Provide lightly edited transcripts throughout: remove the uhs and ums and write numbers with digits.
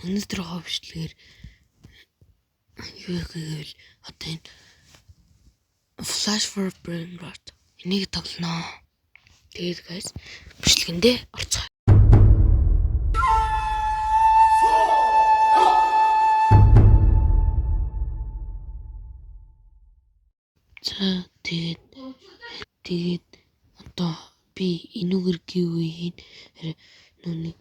Өнөөдөр ховшлгээр юу гэвэл одоо энэ Flash for Brain Rot энийг тоглоно. Тэгээд guys бичлэгэндээ орцгоо. За тэгээд одоо би энүүгээр гівийн нүний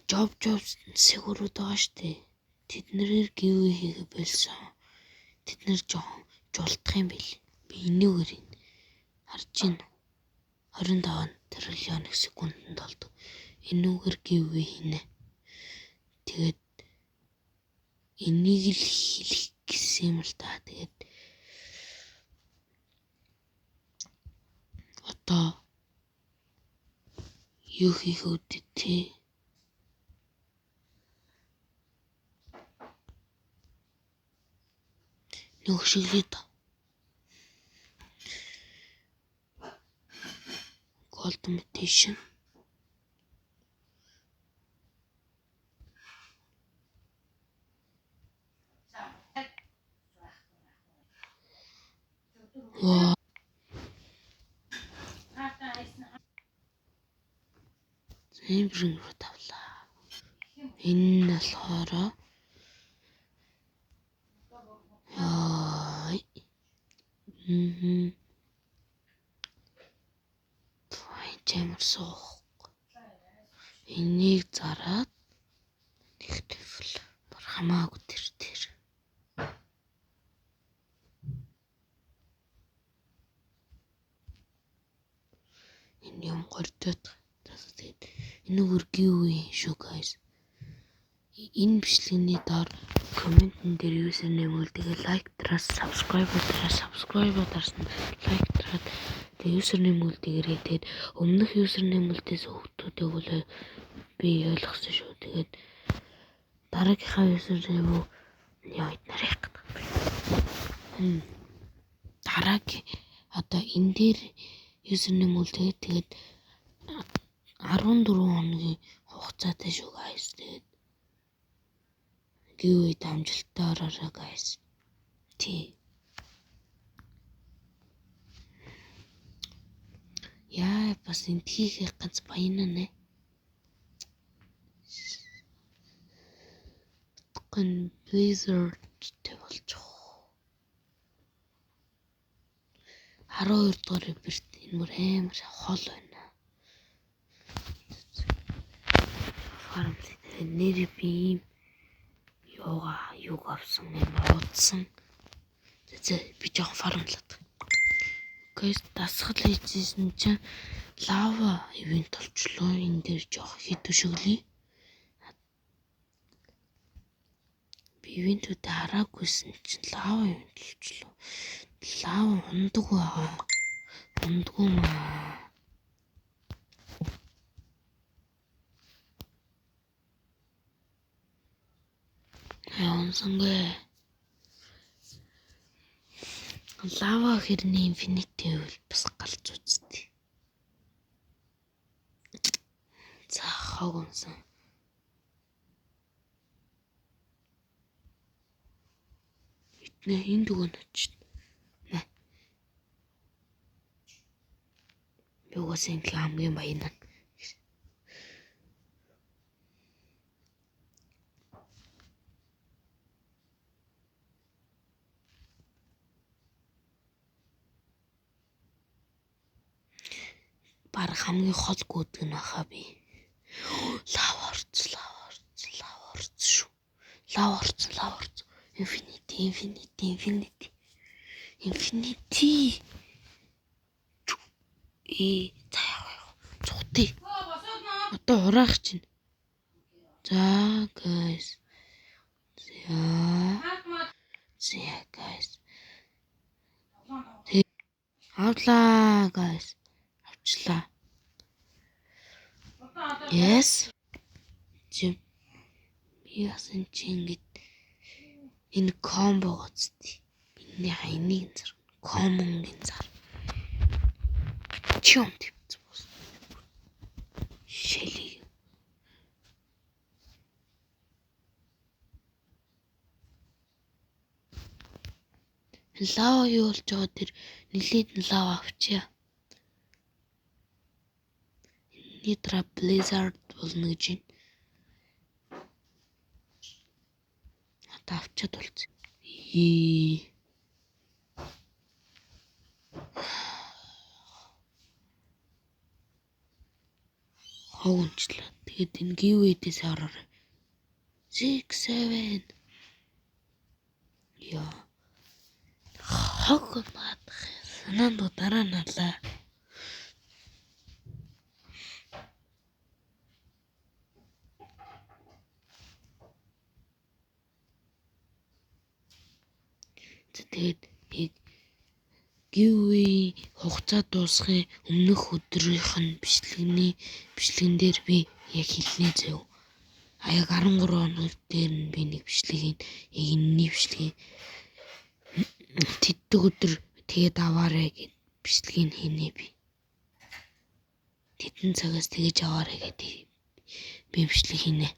jobs сэгурүүд байгаа штэ. Тэднэрээр гівээ хийгээ болсон. Тэднэр жолдох юм бэл. Би энүүгээр харж байна. 25 триллион секундэд болдог. Энүүгээр гівээ хийнэ. Тэгээд энийг л хэлэх гэсэн юм л та. Тэгээд одоо юу хийх үүдээ те. Нөгшөглөд Gold Mutation Brain Rot авлаа. Энэ нь болохоор Чамар суух. Энийг зараад нэгтгэл хамаагүй тэр. Энэ юм гордод. Тэгээд энэгээр гівээ шүү guys. Энэ бичлэгийн доор комментэн дээр username үлдээгээ лайк дараас subscribe дарсан лайк дараад тэгээд username үлдээгээрэй. Тэгээд өмнөх username үлдээс хүүхдүүдээ бол би ойлгосон шүү. Тэгээд дараагийнхаа username яа нарих гэдэг. Дараагийн одоо энэ дээр username үлдээгээд тэгээд 14 хоногийн хугацаатай шүү guys. Тэгээд giveaway амжилттай ороорой guys. Яа бас энтхийхээ ганц баяна нэ. Гэн Blizzard тэ болчих. 12 дугаар эпизод энэ мөр амар хол байна. Фарм нэр би юг авсан юм бодсон. Би жоохон фармлаад. Guys дасгал хийжсэн чинь лава ивент болчлоо. Энэ дээр жоох хэд өшөглөе. Би ивентүүд хараагүйсэн чинь лава ивент болчлоо. Лава ундаг байгаа. Ундгүй маа. Онсонгүй. Лава хэрний инфинити үйл бас галж үзтээ. За хог онсон. Итнэ энэ дүгэн очив. Юугаас энэ хамгийн баяна. Бар хамгийн хол гүдэг нь баха би. Лава орц шүү. Лава орц. Infinity. Цухтыг. Одоо ураах чинь. За guys. Guys. Авлаа guys. Авчлаа. Yes. Яасан чи ингэж энэ комбо гоцтой. Миний хайныг зар. Комонгийн зар. Чом төвс. Шэли. Лава юу болж байгаа тэр нилээд лава авчия. Nitro Blizzard болно гэж байна. Одоо авчаад болцсон. Хогончлаа. Тэгээд энэ giveaway-дээс хараарай. 6 7 яа. Хог маадах. Санаанд дараа налаа. Тэгээд giveaway хугацаа дуусахын өмнөх өдрийнх нь бичлэгэн дээр би яг хэлнэ зөө. Яг 13 хоног дээр нь би нэг бичлэгийг яг энэний бичлэгийг тэддэг өдөр тэгээд аваарай гэд бичлэгийг хийнэ би. Тэдэн цагаас тэгэж аваарай гэдэг би бичлэг хийнэ.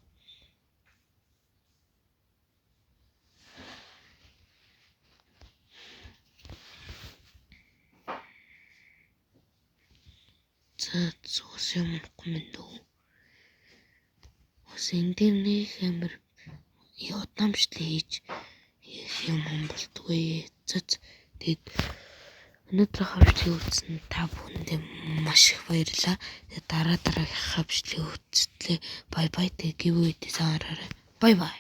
Цус юм комментөө. Ус интернет хэмэр ядамшлиж юм болтгүй. Тэгэд өнөөдөр хавчлыг үзсэн та бүхэндээ маш их баярлалаа. Дараагийн хавчлыг үзтлээ. Бай бай. Тэг giveaway-тэй саараарай. Бай бай.